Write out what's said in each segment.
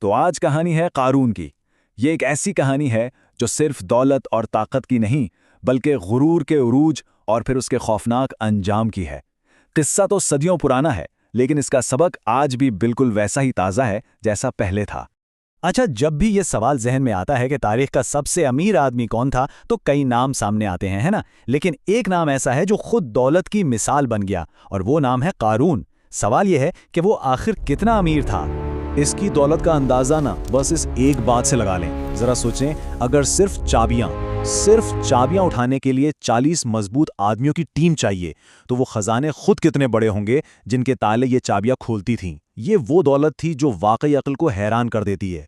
تو آج کہانی ہے قارون کی۔ یہ ایک ایسی کہانی ہے جو صرف دولت اور طاقت کی نہیں بلکہ غرور کے عروج اور پھر اس کے خوفناک انجام کی ہے۔ قصہ تو صدیوں پرانا ہے لیکن اس کا سبق آج بھی بالکل ویسا ہی تازہ ہے جیسا پہلے تھا۔ اچھا، جب بھی یہ سوال ذہن میں آتا ہے کہ تاریخ کا سب سے امیر آدمی کون تھا تو کئی نام سامنے آتے ہیں، ہے نا؟ لیکن ایک نام ایسا ہے جو خود دولت کی مثال بن گیا، اور وہ نام ہے قارون۔ سوال یہ ہے کہ وہ آخر کتنا امیر تھا؟ اس کی دولت کا اندازہ نا بس اس ایک بات سے لگا لیں۔ ذرا سوچیں، اگر صرف چابیاں اٹھانے کے لیے 40 مضبوط آدمیوں کی ٹیم چاہیے تو وہ خزانے خود کتنے بڑے ہوں گے جن کے تالے یہ چابیاں کھولتی تھیں۔ یہ وہ دولت تھی جو واقعی عقل کو حیران کر دیتی ہے۔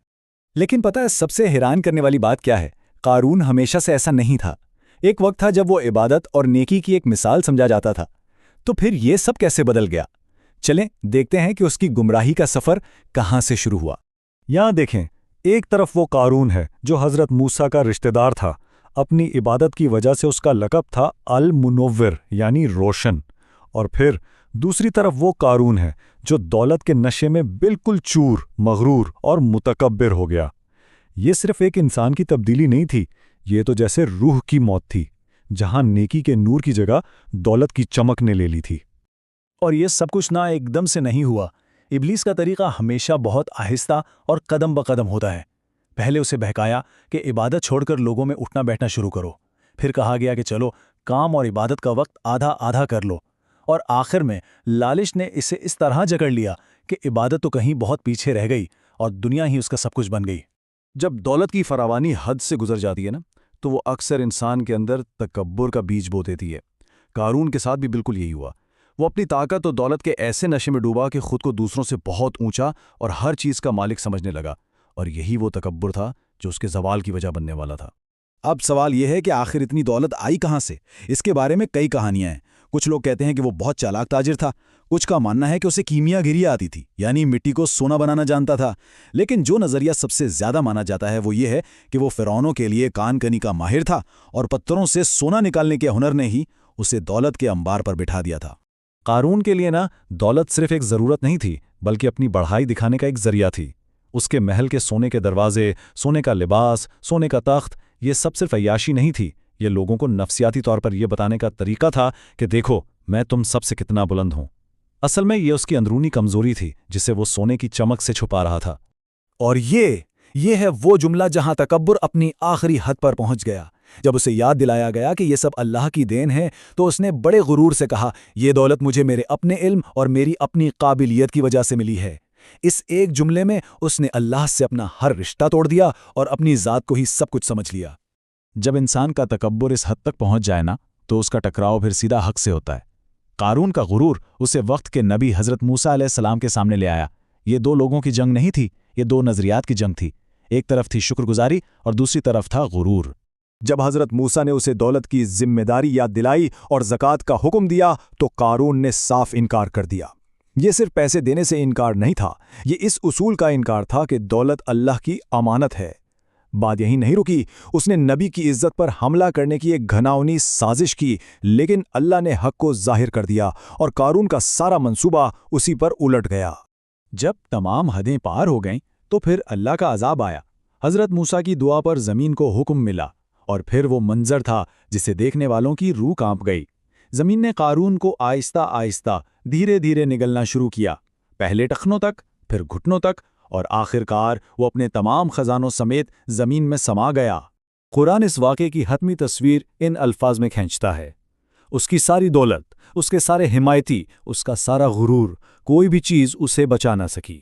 لیکن پتہ ہے سب سے حیران کرنے والی بات کیا ہے؟ قارون ہمیشہ سے ایسا نہیں تھا۔ ایک وقت تھا جب وہ عبادت اور نیکی کی ایک مثال سمجھا جاتا تھا۔ تو پھر یہ سب کیسے بدل گیا؟ چلیں دیکھتے ہیں کہ اس کی گمراہی کا سفر کہاں سے شروع ہوا۔ یہاں دیکھیں، ایک طرف وہ قارون ہے جو حضرت موسیٰ کا رشتہ دار تھا۔ اپنی عبادت کی وجہ سے اس کا لقب تھا المنور یعنی روشن۔ اور پھر دوسری طرف وہ قارون ہے جو دولت کے نشے میں بالکل چور، مغرور اور متکبر ہو گیا۔ یہ صرف ایک انسان کی تبدیلی نہیں تھی، یہ تو جیسے روح کی موت تھی، جہاں نیکی کے نور کی جگہ دولت کی چمک نے لے لی تھی۔ اور یہ سب کچھ نہ ایک دم سے نہیں ہوا۔ ابلیس کا طریقہ ہمیشہ بہت آہستہ اور قدم بقدم ہوتا ہے۔ پہلے اسے بہکایا کہ عبادت چھوڑ کر لوگوں میں اٹھنا بیٹھنا شروع کرو، پھر کہا گیا کہ چلو کام اور عبادت کا وقت آدھا آدھا کر لو، اور آخر میں لالچ نے اسے اس طرح جکڑ لیا کہ عبادت تو کہیں بہت پیچھے رہ گئی اور دنیا ہی اس کا سب کچھ بن گئی۔ جب دولت کی فراوانی حد سے گزر جاتی ہے نا تو وہ اکثر انسان کے اندر تکبر کا بیج بو دیتی ہے۔ قارون کے ساتھ بھی بالکل یہی ہوا۔ وہ اپنی طاقت اور دولت کے ایسے نشے میں ڈوبا کہ خود کو دوسروں سے بہت اونچا اور ہر چیز کا مالک سمجھنے لگا، اور یہی وہ تکبر تھا جو اس کے زوال کی وجہ بننے والا تھا۔ اب سوال یہ ہے کہ آخر اتنی دولت آئی کہاں سے؟ اس کے بارے میں کئی کہانیاں ہیں۔ کچھ لوگ کہتے ہیں کہ وہ بہت چالاک تاجر تھا، کچھ کا ماننا ہے کہ اسے کیمیا گری آتی تھی، یعنی مٹی کو سونا بنانا جانتا تھا۔ لیکن جو نظریہ سب سے زیادہ مانا جاتا ہے وہ یہ ہے کہ وہ فرعونوں کے لیے کان کنی کا ماہر تھا، اور پتھروں سے سونا نکالنے کے ہنر نے ہی اسے دولت کے انبار پر بٹھا دیا تھا۔ قارون کے لیے نا دولت صرف ایک ضرورت نہیں تھی بلکہ اپنی بڑھائی دکھانے کا ایک ذریعہ تھی۔ اس کے محل کے سونے کے دروازے، سونے کا لباس، سونے کا تخت، یہ سب صرف عیاشی نہیں تھی، یہ لوگوں کو نفسیاتی طور پر یہ بتانے کا طریقہ تھا کہ دیکھو میں تم سب سے کتنا بلند ہوں۔ اصل میں یہ اس کی اندرونی کمزوری تھی جسے وہ سونے کی چمک سے چھپا رہا تھا۔ اور یہ ہے وہ جملہ جہاں تکبر اپنی آخری حد پر پہنچ گیا۔ جب اسے یاد دلایا گیا کہ یہ سب اللہ کی دین ہے تو اس نے بڑے غرور سے کہا، یہ دولت مجھے میرے اپنے علم اور میری اپنی قابلیت کی وجہ سے ملی ہے۔ اس ایک جملے میں اس نے اللہ سے اپنا ہر رشتہ توڑ دیا اور اپنی ذات کو ہی سب کچھ سمجھ لیا۔ جب انسان کا تکبر اس حد تک پہنچ جائے نا تو اس کا ٹکراؤ پھر سیدھا حق سے ہوتا ہے۔ قارون کا غرور اسے وقت کے نبی حضرت موسیٰ علیہ السلام کے سامنے لے آیا۔ یہ دو لوگوں کی جنگ نہیں تھی، یہ دو نظریات کی جنگ تھی۔ ایک طرف تھی شکر گزاری اور دوسری طرف تھا غرور۔ جب حضرت موسیٰ نے اسے دولت کی ذمہ داری یاد دلائی اور زکوٰۃ کا حکم دیا تو قارون نے صاف انکار کر دیا۔ یہ صرف پیسے دینے سے انکار نہیں تھا، یہ اس اصول کا انکار تھا کہ دولت اللہ کی امانت ہے۔ بات یہی نہیں رکی، اس نے نبی کی عزت پر حملہ کرنے کی ایک گھناؤنی سازش کی، لیکن اللہ نے حق کو ظاہر کر دیا اور قارون کا سارا منصوبہ اسی پر الٹ گیا۔ جب تمام حدیں پار ہو گئیں تو پھر اللہ کا عذاب آیا۔ حضرت موسیٰ کی دعا پر زمین کو حکم ملا، اور پھر وہ منظر تھا جسے دیکھنے والوں کی روح کانپ گئی۔ زمین نے قارون کو آہستہ آہستہ دھیرے دھیرے نگلنا شروع کیا، پہلے ٹخنوں تک، پھر گھٹنوں تک، اور آخر کار وہ اپنے تمام خزانوں سمیت زمین میں سما گیا۔ قرآن اس واقعے کی حتمی تصویر ان الفاظ میں کھینچتا ہے، اس کی ساری دولت، اس کے سارے حمایتی، اس کا سارا غرور، کوئی بھی چیز اسے بچا نہ سکی۔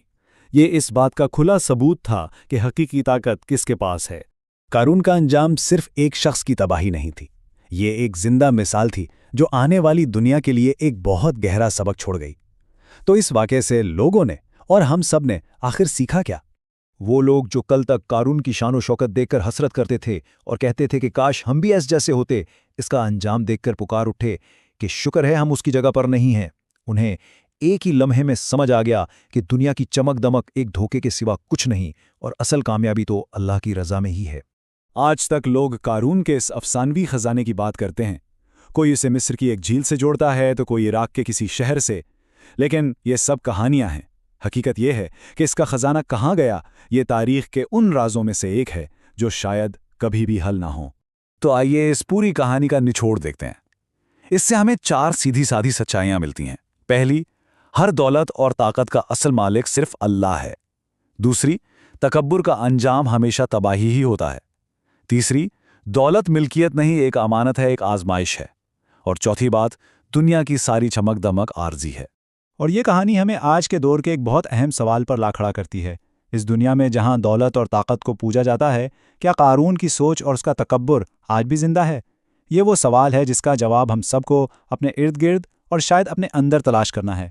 یہ اس بات کا کھلا ثبوت تھا کہ حقیقی طاقت کس کے پاس ہے۔ قارون کا انجام صرف ایک شخص کی تباہی نہیں تھی، یہ ایک زندہ مثال تھی جو آنے والی دنیا کے لیے ایک بہت گہرا سبق چھوڑ گئی۔ تو اس واقعے سے لوگوں نے اور ہم سب نے آخر سیکھا کیا؟ وہ لوگ جو کل تک قارون کی شان و شوکت دیکھ کر حسرت کرتے تھے اور کہتے تھے کہ کاش ہم بھی ایسے جیسے ہوتے، اس کا انجام دیکھ کر پکار اٹھے کہ شکر ہے ہم اس کی جگہ پر نہیں ہیں۔ انہیں ایک ہی لمحے میں سمجھ آ گیا کہ دنیا کی چمک دمک ایک دھوکے کے سوا کچھ نہیں، اور اصل کامیابی تو اللہ کی رضا میں ہی ہے۔ آج تک لوگ قارون کے اس افسانوی خزانے کی بات کرتے ہیں، کوئی اسے مصر کی ایک جھیل سے جوڑتا ہے تو کوئی عراق کے کسی شہر سے، لیکن یہ سب کہانیاں ہیں۔ حقیقت یہ ہے کہ اس کا خزانہ کہاں گیا، یہ تاریخ کے ان رازوں میں سے ایک ہے جو شاید کبھی بھی حل نہ ہوں۔ تو آئیے اس پوری کہانی کا نچوڑ دیکھتے ہیں۔ اس سے ہمیں 4 سیدھی سادھی سچائیاں ملتی ہیں۔ پہلی، ہر دولت اور طاقت کا اصل مالک صرف اللہ ہے۔ دوسری، تکبر کا انجام ہمیشہ تباہی ہی ہوتا ہے۔ تیسری، دولت ملکیت نہیں، ایک امانت ہے، ایک آزمائش ہے۔ اور چوتھی بات، دنیا کی ساری چمک دمک عارضی ہے۔ اور یہ کہانی ہمیں آج کے دور کے ایک بہت اہم سوال پر لا کھڑا کرتی ہے۔ اس دنیا میں جہاں دولت اور طاقت کو پوجا جاتا ہے، کیا قارون کی سوچ اور اس کا تکبر آج بھی زندہ ہے؟ یہ وہ سوال ہے جس کا جواب ہم سب کو اپنے ارد گرد اور شاید اپنے اندر تلاش کرنا ہے۔